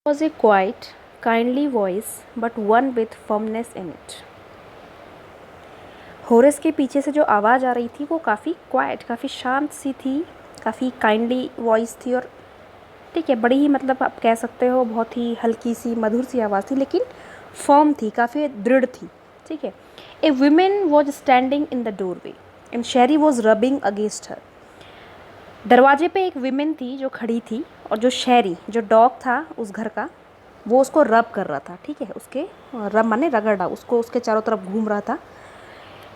Was a quiet, kindly voice, but one with firmness in it. Horace के पीछे से जो आवाज़ आ रही थी वो काफ़ी क्वाइट, काफ़ी शांत सी थी, काफ़ी काइंडली वॉइस थी और ठीक है, बड़ी ही मतलब आप कह सकते हो बहुत ही हल्की सी मधुर सी आवाज़ थी, लेकिन फर्म थी, काफ़ी दृढ़ थी। ठीक है। A women was standing in the doorway and Sherry was rubbing against her. दरवाजे पे एक विमेन थी जो खड़ी थी और जो शेरी, जो डॉग था उस घर का, वो उसको रब कर रहा था। ठीक है, उसके रब माने रगड़ा, उसको उसके चारों तरफ घूम रहा था।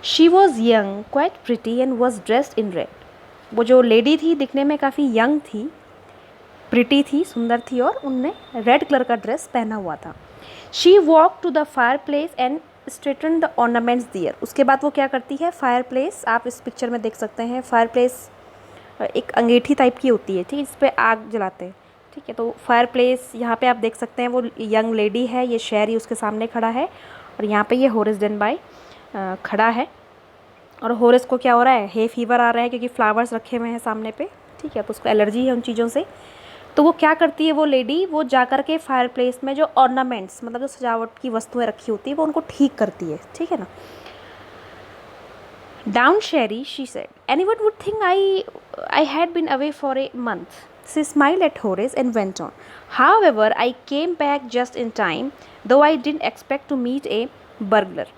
She was young, quite pretty and was dressed in red. वो जो लेडी थी दिखने में काफ़ी यंग थी, प्रिटी थी, सुंदर थी और उनने रेड कलर का ड्रेस पहना हुआ था। She walk to the fireplace and straighten the ornaments there. उसके बाद वो क्या करती है, फायर प्लेस, आप इस पिक्चर में देख सकते हैं, फायर प्लेस एक अंगीठी टाइप की होती है। ठीक है, इस पर आग जलाते हैं। ठीक है, तो फायर प्लेस यहाँ पे आप देख सकते हैं, वो यंग लेडी है, ये शेरी उसके सामने खड़ा है और यहाँ पे ये होरेस डेनबाई खड़ा है। और होरेस को क्या हो रहा है, हे फीवर आ रहा है क्योंकि फ्लावर्स रखे हुए हैं सामने पे। ठीक है, तो उसको एलर्जी है उन चीज़ों से। तो वो क्या करती है, वो लेडी, वो जाकर के फायर प्लेस में जो ऑर्नामेंट्स, मतलब जो सजावट की वस्तुएं रखी होती है, वो उनको ठीक करती है। ठीक है ना। Down, Sherry, she said. Anyone would think I had been away for a month. She smiled at Horace and went on. However, I came back just in time, though I didn't expect to meet a burglar.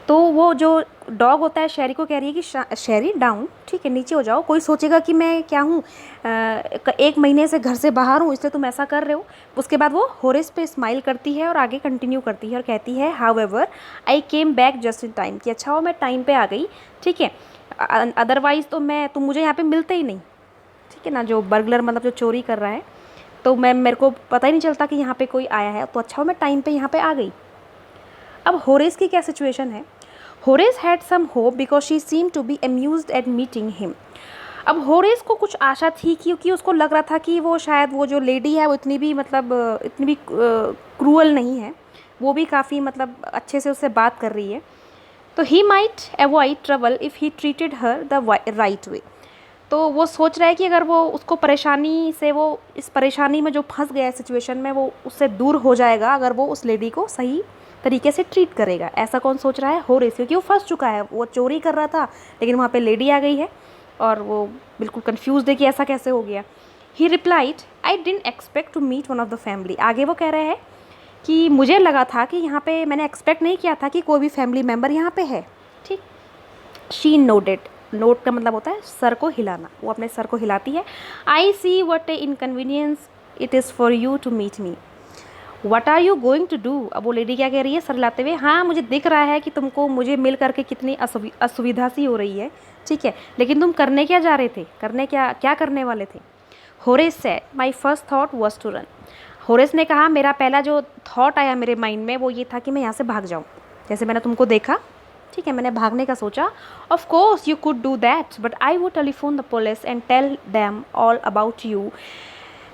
तो वो जो dog होता है शेरी को कह रही है कि शेरी डाउन, ठीक है, नीचे हो जाओ, कोई सोचेगा कि मैं क्या हूँ, एक महीने से घर से बाहर हूँ इसलिए तुम ऐसा कर रहे हो। उसके बाद वो होरेस पे स्माइल करती है और आगे कंटिन्यू करती है और कहती है, however I came back just in time, कि अच्छा हो मैं टाइम पे आ गई। ठीक है, अदरवाइज़ तो तुम मुझे यहाँ पे मिलते ही नहीं। ठीक है ना, जो बर्गलर मतलब जो चोरी कर रहा है, तो मेरे को पता ही नहीं चलता कि यहाँ पे कोई आया है, तो अच्छा हो मैं टाइम पे यहाँ पे आ गई। अब होरेस की क्या सिचुएशन है, Horace had some hope because she seem to be amused at meeting him. अब होरेस को कुछ आशा थी क्योंकि उसको लग रहा था कि वो शायद वो जो लेडी है वो इतनी भी मतलब इतनी भी क्रूअल नहीं है, वो भी काफ़ी मतलब अच्छे से उससे बात कर रही है। तो he might avoid trouble if he treated her the right way. तो वो सोच रहा है कि अगर वो उसको परेशानी से, वो इस परेशानी में जो फंस गया है सिचुएशन में, वो उससे दूर हो जाएगा अगर वो उस लेडी को सही तरीके से ट्रीट करेगा। ऐसा कौन सोच रहा है, होरेस, क्योंकि वो फंस चुका है, वो चोरी कर रहा था लेकिन वहाँ पे लेडी आ गई है और वो बिल्कुल कंफ्यूज है कि ऐसा कैसे हो गया। He replied, I didn't expect to meet one of the family. आगे वो कह रहे हैं कि मुझे लगा था कि यहाँ पे, मैंने एक्सपेक्ट नहीं किया था कि कोई भी फैमिली मेम्बर यहाँ पे है। ठीक। शी नोडेड, नोट का मतलब होता है सर को हिलाना, वो अपने सर को हिलाती है। I see what a inconvenience it is for you to meet me, what are you going to do. अब वो लेडी क्या कह रही है सर हिलाते हुए, हाँ मुझे दिख रहा है कि तुमको मुझे मिल करके कितनी असुविधा सी हो रही है। ठीक है, लेकिन तुम करने क्या जा रहे थे, करने क्या करने वाले थे। Horace said, my first thought was to run. Horace ने कहा, मेरा पहला जो थॉट आया मेरे माइंड में वो ये था कि मैं यहाँ से भाग जाऊँ, जैसे मैंने तुमको देखा। ठीक है, मैंने भागने का सोचा। Of course you could do that, but I would telephone the police and tell them all about you,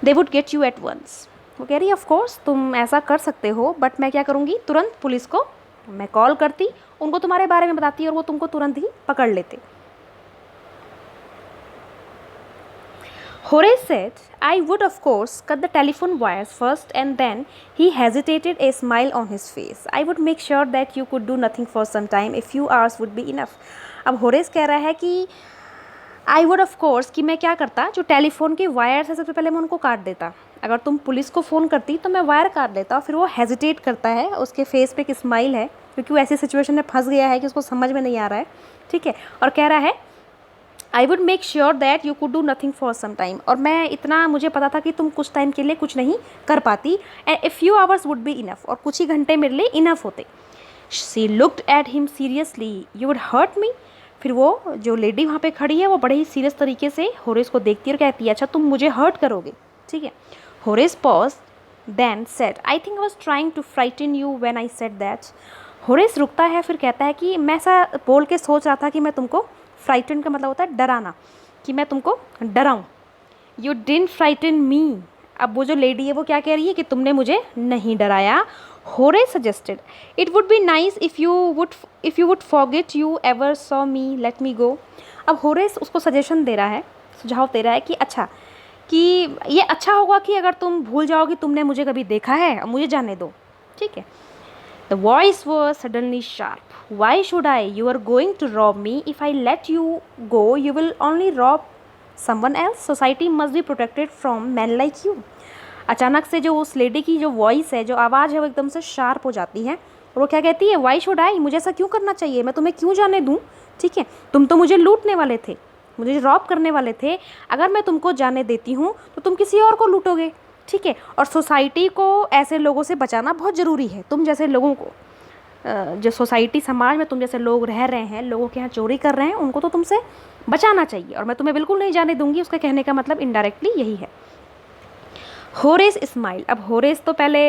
they would get you at once. वो कह रही है ऑफ कोर्स तुम ऐसा कर सकते हो, बट मैं क्या करूँगी, तुरंत पुलिस को मैं कॉल करती, उनको तुम्हारे बारे में बताती और वो तुमको तुरंत ही पकड़ लेते। Horace said, I would of course cut the telephone wires first, and then he hesitated, a smile on his face. I would make sure that you could do nothing for some time. A few hours would be enough. अब Horace कह रहा है कि I would of course, कि मैं क्या करता, जो टेलीफोन के वायर्स है सबसे पहले मैं उनको काट देता। अगर तुम पुलिस को फ़ोन करती तो मैं वायर काट देता। और फिर वो हेजिटेट करता है, उसके फेस पे एक स्माइल है क्योंकि वो ऐसी सिचुएशन में फंस गया है कि उसको समझ में नहीं आ रहा है। ठीक है, और कह रहा है I would make sure that you could do nothing for some time, और मैं इतना मुझे पता था कि तुम कुछ टाइम के लिए कुछ नहीं कर पाती, and a few hours would be enough, और कुछ ही घंटे मेरे लिए इनफ होते। She looked at him seriously, you would hurt me. फिर वो जो लेडी वहाँ पे खड़ी है वो बड़े ही सीरियस तरीके से होरेस को देखती है और कहती है, अच्छा तुम मुझे हर्ट करोगे। ठीक है, Horace pause then said, I think I was trying to frighten you when I said that. Horace रुकता है, फिर कहता है कि मैं ऐसा बोल के सोच रहा था कि मैं तुमको, फ्राइटन का मतलब होता है डराना, कि मैं तुमको डराऊं। यू डिडंट फ्राइटन मी। अब वो जो लेडी है वो क्या कह रही है कि तुमने मुझे नहीं डराया। Horace suggested, it would be nice if you would forget you ever saw me, let me go. अब होरेस उसको सजेशन दे रहा है, सुझाव दे रहा है कि अच्छा कि ये अच्छा होगा कि अगर तुम भूल जाओ कि तुमने मुझे कभी देखा है, अब मुझे जाने दो, ठीक है। The voice was suddenly sharp, why should I, you are going to rob me, if I let you go you will only rob someone else, society must be protected from man like you. अचानक से जो उस lady की जो voice है, जो आवाज़ है, वो एकदम से शार्प हो जाती है और वो क्या कहती है, वाई शुड आई, मुझे ऐसा क्यों करना चाहिए, मैं तुम्हें क्यों जाने दूँ, ठीक है। तुम तो मुझे लूटने वाले थे, मुझे रॉब करने वाले थे, अगर मैं तुमको जाने देती हूँ तो तुम किसी और को लूटोगे, ठीक है। और सोसाइटी को ऐसे लोगों से बचाना बहुत ज़रूरी है, तुम जैसे लोगों को, जो सोसाइटी समाज में तुम जैसे लोग रह रहे हैं, लोगों के यहाँ चोरी कर रहे हैं, उनको तो तुमसे बचाना चाहिए और मैं तुम्हें बिल्कुल नहीं जाने दूंगी। उसका कहने का मतलब इनडायरेक्टली यही है। होरेस स्माइल, अब होरेस तो पहले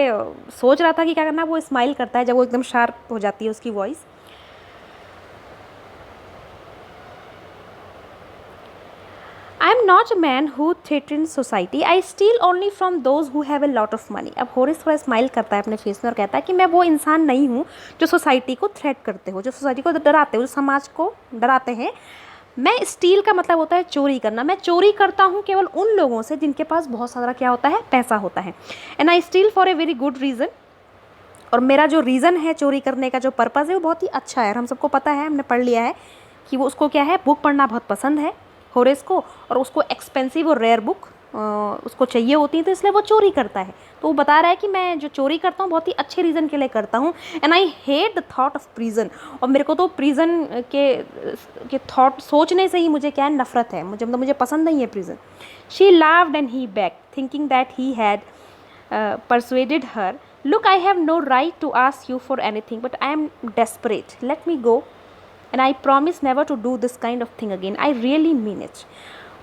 सोच रहा था कि क्या करना, वो स्माइल करता है जब वो एकदम शार्प हो जाती है उसकी voice. I am not a man who threaten society, I steel only from those who have a lot of money. अब होरेस थोड़ा स्माइल करता है अपने फेस में और कहता है कि मैं वो इंसान नहीं हूँ जो सोसाइटी को थ्रेट करते हो, जो सोसाइटी को डराते हो, जो समाज को डराते हैं। मैं स्टील का मतलब होता है चोरी करना, मैं चोरी करता हूँ केवल उन लोगों से जिनके पास बहुत सारा क्या होता है, पैसा होता है। And I steel for a very good reason, और मेरा जो रीज़न है चोरी करने का, जो पर्पज़ है, वो बहुत ही अच्छा है और हम सबको पता है, हमने पढ़ लिया है कि वो उसको क्या है, बुक पढ़ना बहुत पसंद है होरेस को, और उसको एक्सपेंसिव और रेयर बुक उसको चाहिए होती है, तो इसलिए वो चोरी करता है। तो वो बता रहा है कि मैं जो चोरी करता हूँ बहुत ही अच्छे रीज़न के लिए करता हूँ। And I hate the thought of prison, और मेरे को तो प्रिजन के थॉट सोचने से ही मुझे क्या है, नफरत है, मुझे पसंद नहीं है prison. She लाव्ड and he back thinking that he had persuaded her, look, I have no right to ask you for anything, but I am desperate, let me go and I promise never to do this kind of thing again, I really mean it।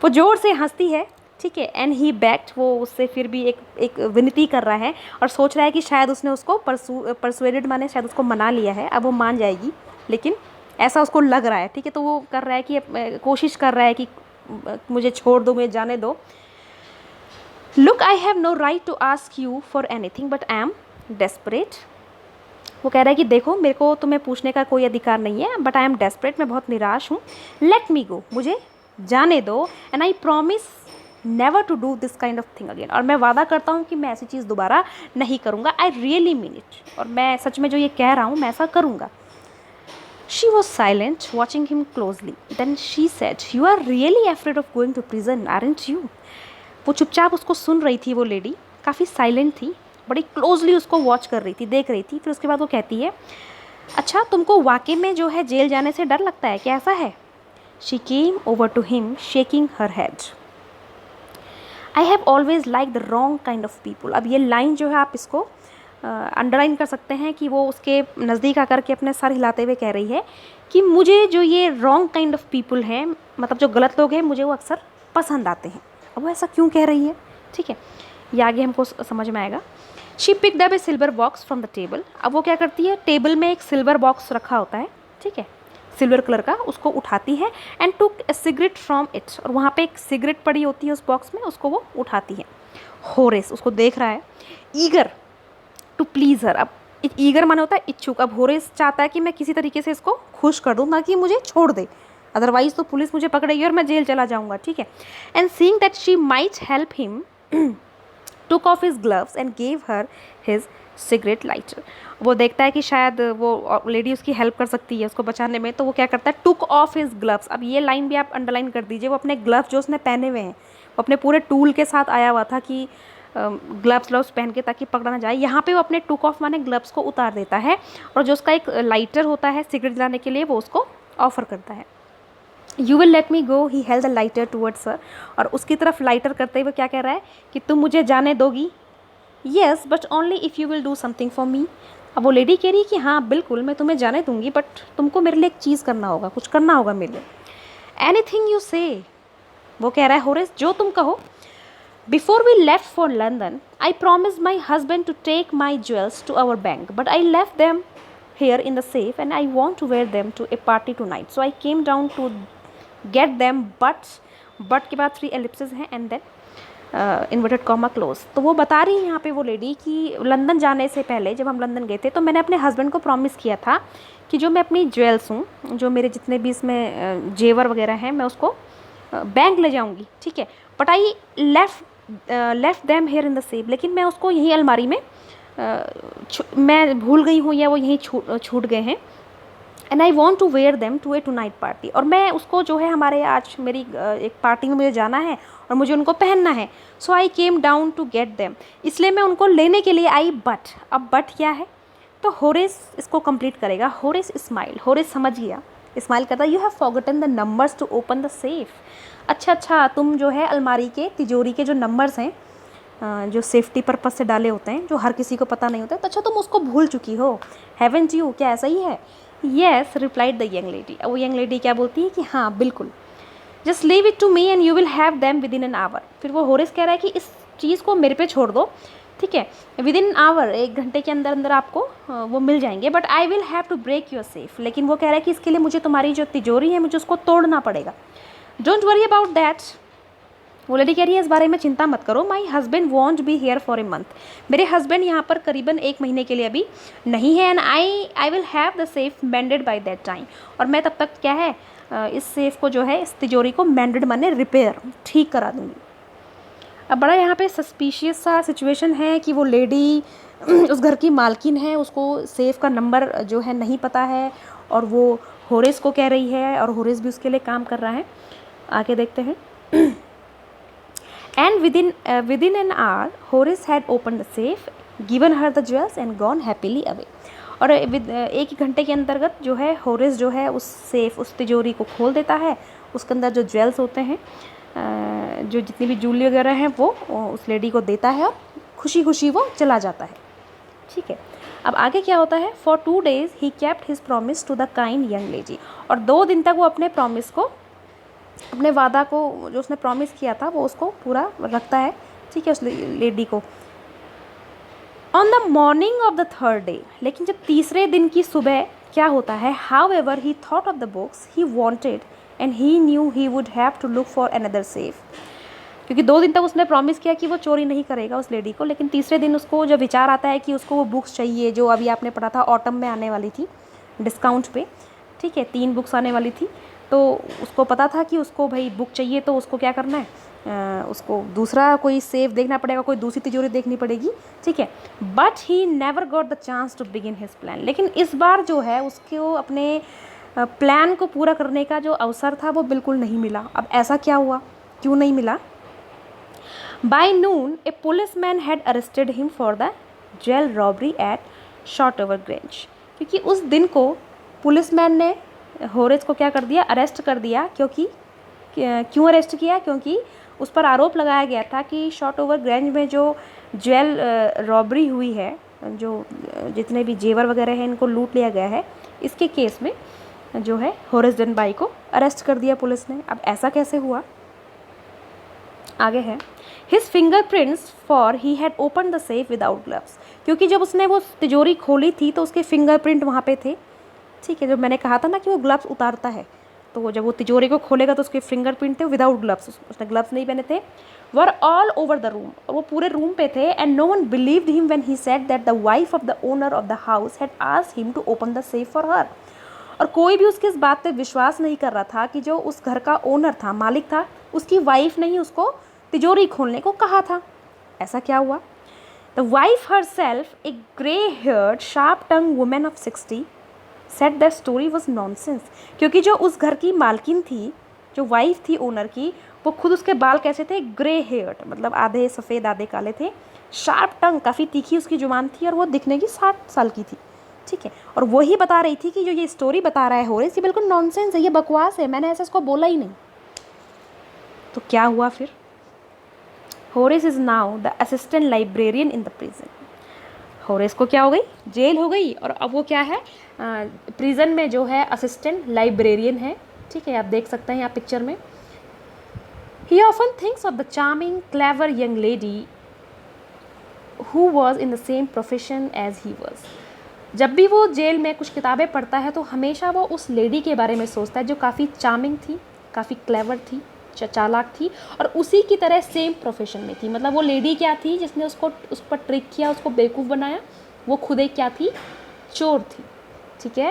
वो जोर से हंसती है, ठीक है। And he backed, वो उससे फिर भी एक विनती कर रहा है और सोच रहा है कि शायद उसने उसको परसुएडेड माने शायद उसको मना लिया है, अब वो मान जाएगी, लेकिन ऐसा उसको लग रहा है, ठीक है। तो वो कर रहा है कि कोशिश कर रहा है कि मुझे छोड़ दो, मुझे जाने दो। Look, I have no right to ask you for anything but I am desperate. वो कह रहा है कि देखो, मेरे को तुम्हें पूछने का कोई अधिकार नहीं है, बट आई एम डेस्परेट, मैं बहुत निराश हूँ। लेट मी गो, मुझे जाने दो। And I promise never to do this kind of thing again, और मैं वादा करता हूँ कि मैं ऐसी चीज़ दोबारा नहीं करूँगा। आई रियली मीन इट, और मैं सच में जो ये कह रहा हूँ मैं ऐसा करूँगा। She was silent, watching him closely. Then she said, "You are really afraid of going to prison, aren't you?" वो चुपचाप उसको सुन रही थी, वो लेडी काफ़ी साइलेंट थी, बड़ी क्लोजली उसको वॉच कर रही थी, देख रही थी। फिर उसके बाद वो कहती है, अच्छा तुमको वाकई में जो है जेल जाने से डर लगता है क्या, ऐसा है? She came over to him, shaking her head. I have always liked the wrong kind of people। अब ये लाइन जो है आप इसको अंडरलाइन कर सकते हैं कि वो उसके नज़दीक आकर के अपने सर हिलाते हुए कह रही है कि मुझे जो ये रॉन्ग काइंड ऑफ पीपल हैं, मतलब जो गलत लोग हैं, मुझे वो अक्सर पसंद आते हैं। अब वो ऐसा क्यों कह रही है, ठीक है, ये आगे हमको समझ में आएगा। She picked up A silver box from the table. अब वो क्या करती है, टेबल में एक सिल्वर बॉक्स रखा होता है, ठीक है, सिल्वर कलर का, उसको उठाती है। And took A cigarette from it, और वहाँ पे एक सिगरेट पड़ी होती है उस बॉक्स में, उसको वो उठाती है। होरेस उसको देख रहा है, ईगर टू प्लीज़ हर। अब ईगर माने होता है इच्छुक। अब होरेस चाहता है कि मैं किसी तरीके से इसको खुश कर दूँ ताकि मुझे छोड़ दे, अदरवाइज़ तो पुलिस मुझे पकड़ेगी और मैं जेल चला जाऊँगा, ठीक है। And seeing that she might help him, took off his gloves and gave her his cigarette lighter. वो देखता है कि शायद वो लेडी उसकी हेल्प कर सकती है उसको बचाने में, तो वो क्या करता है, टुक ऑफ हिज ग्लव्स। अब ये लाइन भी आप अंडरलाइन कर दीजिए, वो अपने ग्लव्स जो उसने पहने हुए हैं, वो अपने पूरे टूल के साथ आया हुआ था कि ग्लव्स पहन के ताकि पकड़ा ना जाए, यहाँ पे वो अपने टुक ऑफ माने ग्लव्स को उतार देता है, और जो उसका एक लाइटर होता है सिगरेट जलाने के लिए, वो उसको ऑफर करता है। You will let me go, he held the lighter towards her, और उसकी तरफ लाइटर करते हुए क्या कह रहा है कि तुम मुझे जाने दोगी? Yes but only if you will do something for me. अब वो लेडी कह रही है कि हाँ बिल्कुल मैं तुम्हें जाने दूंगी, बट तुमको मेरे लिए एक चीज़ करना होगा, कुछ करना होगा मेरे लिए। एनीथिंग यू से, वो कह रहा है होरेस, जो तुम कहो। Before we left for London, I promised my husband to take my jewels to our bank, but I left them here in the safe and I want to wear them to a party tonight. So I came down to get them, but के बाद 3 ellipses हैं and then inverted comma close। तो वो बता रही है यहाँ पे वो लेडी कि लंदन जाने से पहले जब हम लंदन गए थे तो मैंने अपने हस्बैंड को प्रॉमिस किया था कि जो मैं अपनी ज्वेल्स हूँ, जो मेरे जितने भी इसमें जेवर वगैरह हैं, मैं उसको बैंक ले जाऊंगी, ठीक है। But I left them here in the safe, लेकिन मैं उसको यहीं अलमारी में मैं भूल गई हूँ या वो यहीं छूट गए हैं। And I want to wear them to a tonight party, और मैं उसको जो है हमारे आज मेरी एक पार्टी में मुझे जाना है और मुझे उनको पहनना है। So I came down to get them, इसलिए मैं उनको लेने के लिए आई। बट अब बट क्या है, तो होरेस इसको कंप्लीट करेगा। होरेस स्माइल, होरेस समझ गया, स्माइल करता, you have forgotten the numbers to open the safe. अच्छा, तुम जो है अलमारी के तिजोरी के जो नंबर्स हैं जो सेफ्टी पर्पज से डाले होते हैं, जो हर किसी को पता नहीं होता, तो अच्छा तुम उसको भूल चुकी हो, हैवेंट यू, क्या ऐसा ही है? Yes replied the young lady. अब वो यंग लेडी क्या बोलती है कि हाँ बिल्कुल, just leave it to me and you will have them within an hour. फिर वो होरेस कह रहा है कि इस चीज़ को मेरे पे छोड़ दो, ठीक है, विद इन आवर, 1 घंटे के अंदर अंदर आपको वो मिल जाएंगे, but I will have to break your safe. लेकिन वो कह रहा है कि इसके लिए मुझे तुम्हारी जो तिजोरी है मुझे उसको तोड़ना पड़ेगा। डोंट वरी अबाउट दैट, वो लेडी कह रही है इस बारे में चिंता मत करो। My husband want be here for a month, मेरे हस्बैंड यहाँ पर करीबन 1 महीने के लिए अभी नहीं है। And I will have the safe मेंडेड by that time, और मैं तब तक क्या है इस सेफ को जो है, इस तिजोरी को मेंडेड माने रिपेयर, ठीक करा दूँगी। अब बड़ा यहाँ पे सस्पिशियस सा सिचुएशन है कि वो लेडी उस घर की मालकिन है, उसको सेफ का नंबर जो है नहीं पता है, और वो होरेस को कह रही है, और होरेस भी उसके लिए काम कर रहा है। आगे देखते हैं। And within an hour, Horace had opened the safe, given her the jewels and gone happily away. और 1 घंटे के अंतर्गत जो है होरेस जो है उस सेफ, उस तिजोरी को खोल देता है, उसके अंदर जो ज्वेल्स होते हैं, जो जितनी भी ज्वेलरी वगैरह हैं वो उस लेडी को देता है, और खुशी खुशी वो चला जाता है। ठीक है, अब आगे क्या होता है। For 2 days he kept his promise to the kind young lady, और 2 दिन तक वो अपने प्रॉमिस को, अपने वादा को जो उसने प्रॉमिस किया था वो उसको पूरा रखता है, ठीक है, उस लेडी को। On the morning of the 3rd day, लेकिन जब तीसरे दिन की सुबह क्या होता है, however he thought of the books he wanted and he knew he would have to look for another safe. क्योंकि 2 दिन तक उसने प्रॉमिस किया कि वो चोरी नहीं करेगा उस लेडी को, लेकिन तीसरे दिन उसको जब विचार आता है कि उसको वो बुक्स चाहिए जो अभी आपने पढ़ा था ऑटम में आने वाली थी डिस्काउंट पे, ठीक है, 3 बुक्स आने वाली थी, तो उसको पता था कि उसको भाई बुक चाहिए, तो उसको क्या करना है, उसको दूसरा कोई सेफ देखना पड़ेगा, कोई दूसरी तिजोरी देखनी पड़ेगी, ठीक है। But he never got the chance to begin his plan, लेकिन इस बार जो है उसको अपने प्लान को पूरा करने का जो अवसर था वो बिल्कुल नहीं मिला। अब ऐसा क्या हुआ, क्यों नहीं मिला? By noon a policeman had arrested him for the jail robbery at Shortover Grange, क्योंकि उस दिन को पुलिसमैन ने होरेस को क्या कर दिया, अरेस्ट कर दिया। क्योंकि क्यों अरेस्ट किया? क्योंकि उस पर आरोप लगाया गया था कि शॉर्टओवर ग्रेंज में जो ज्वेल रॉबरी हुई है, जो जितने भी जेवर वगैरह हैं इनको लूट लिया गया है, इसके केस में जो है होरेस डेनबाई को अरेस्ट कर दिया पुलिस ने। अब ऐसा कैसे हुआ? आगे है, his fingerprints for he had open the safe without gloves, क्योंकि जब उसने वो तिजोरी खोली थी तो उसके फिंगरप्रिंट वहाँ पे थे, ठीक है। जब मैंने कहा था ना कि वो ग्लव्स उतारता है, तो जब वो तिजोरी को खोलेगा तो उसके फिंगरप्रिंट थे विदाउट ग्लव्स, उसने ग्लव्स नहीं पहने थे। Were all over the room, और वो पूरे रूम पे थे। And no one believed him when he said that the wife of the owner of the house had asked him to open the safe for her, और कोई भी उसकी इस बात पे विश्वास नहीं कर रहा था कि जो उस घर का ओनर था, मालिक था, उसकी वाइफ ने ही उसको तिजोरी खोलने को कहा था। ऐसा क्या हुआ? The wife her self, A grey heard sharp tongue women of 60, said that story was nonsense, क्योंकि जो उस घर की मालकिन थी, जो वाइफ थी ओनर की, वो खुद उसके बाल कैसे थे, ग्रे हेयर्ड, मतलब आधे सफ़ेद आधे काले थे। शार्प टंग, काफ़ी तीखी उसकी जुबान थी, और वो दिखने की 60 साल की थी, ठीक है। और वही बता रही थी कि जो ये स्टोरी बता रहा है होरेस, ये बिल्कुल नॉनसेंस है, ये बकवास है, मैंने ऐसा इसको बोला ही नहीं। तो क्या हुआ फिर? Horace is now the assistant librarian in the prison. Horace को क्या हो गई? जेल हो गई, और अब वो क्या है, प्रिजन में जो है असिस्टेंट लाइब्रेरियन है, ठीक है, आप देख सकते हैं यहाँ पिक्चर में। He often thinks of the charming clever young lady who was in the same profession as he was. जब भी वो जेल में कुछ किताबें पढ़ता है तो हमेशा वो उस लेडी के बारे में सोचता है जो काफ़ी चार्मिंग थी, काफ़ी क्लेवर थी, चालाक थी, और उसी की तरह सेम प्रोफेशन में थी। मतलब वो लेडी क्या थी जिसने उसको उस पर ट्रिक किया, उसको बेवकूफ़ बनाया, वो खुद एक क्या थी, चोर थी, ठीक है।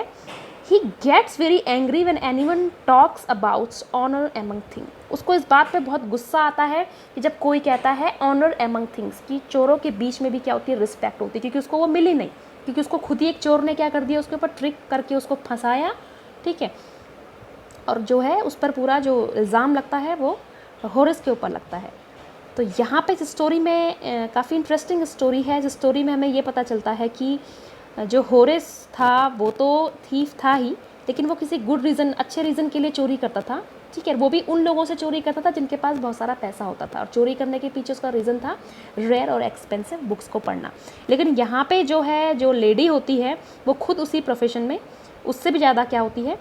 He gets very angry when anyone talks about honour among thing. उसको इस बात पे बहुत गुस्सा आता है कि जब कोई कहता है ऑनर एमंग थिंग्स, कि चोरों के बीच में भी क्या होती है, रिस्पेक्ट होती है, क्योंकि उसको वो मिली नहीं, क्योंकि उसको खुद ही एक चोर ने क्या कर दिया, उसके ऊपर ट्रिक करके उसको फंसाया, ठीक है, और जो है उस पर पूरा जो इल्ज़ाम लगता है वो होरेस के ऊपर लगता है। तो यहाँ पे इस स्टोरी में काफ़ी इंटरेस्टिंग स्टोरी है। इस स्टोरी में हमें ये पता चलता है कि जो होरेस था वो तो थीफ था ही, लेकिन वो किसी गुड रीज़न, अच्छे रीज़न के लिए चोरी करता था, ठीक है। वो भी उन लोगों से चोरी करता था जिनके पास बहुत सारा पैसा होता था, और चोरी करने के पीछे उसका रीज़न था रेयर और एक्सपेंसिव बुक्स को पढ़ना। लेकिन यहाँ पे जो है, जो लेडी होती है वो खुद उसी प्रोफेशन में उससे भी ज़्यादा क्या होती है,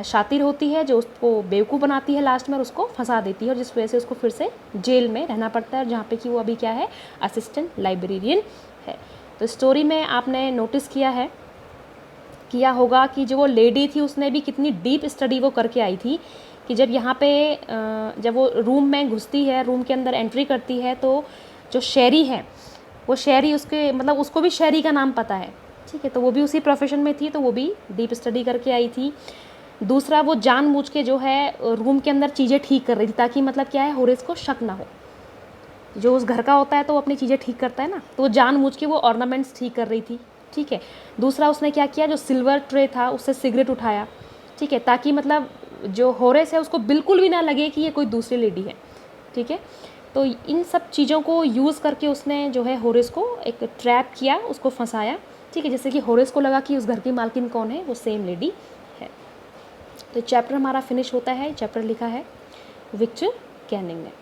शातिर होती है, जो उसको बेवकूफ़ बनाती है लास्ट में और उसको फंसा देती है, और जिस वजह से उसको फिर से जेल में रहना पड़ता है, और जहाँ पे कि वो अभी क्या है, असिस्टेंट लाइब्रेरियन है। तो स्टोरी में आपने नोटिस किया होगा कि जो वो लेडी थी उसने भी कितनी डीप स्टडी वो करके आई थी, कि जब यहाँ पे जब वो रूम में घुसती है, रूम के अंदर एंट्री करती है, तो जो शेरी है वो शेरी उसके मतलब उसको भी शेरी का नाम पता है, ठीक है, तो वो भी उसी प्रोफेशन में थी, तो वो भी डीप स्टडी करके आई थी। दूसरा, वो जानबूझ के जो है रूम के अंदर चीज़ें ठीक कर रही थी, ताकि मतलब क्या है, होरेस को शक ना हो। जो उस घर का होता है तो वो अपनी चीज़ें ठीक करता है ना, तो वो जानबूझ के वो ऑर्नामेंट्स ठीक कर रही थी, ठीक है। दूसरा, उसने क्या किया, जो सिल्वर ट्रे था उससे सिगरेट उठाया, ठीक है, ताकि मतलब जो होरेस है उसको बिल्कुल भी ना लगे कि ये कोई दूसरी लेडी है, ठीक है। तो इन सब चीज़ों को यूज़ करके उसने जो है होरेस को एक ट्रैप किया, उसको फंसाया, ठीक है, जैसे कि होरेस को लगा कि उस घर की मालकिन कौन है, वो सेम लेडी है। तो चैप्टर हमारा फिनिश होता है। चैप्टर लिखा है विक्टर कैनिंग ने।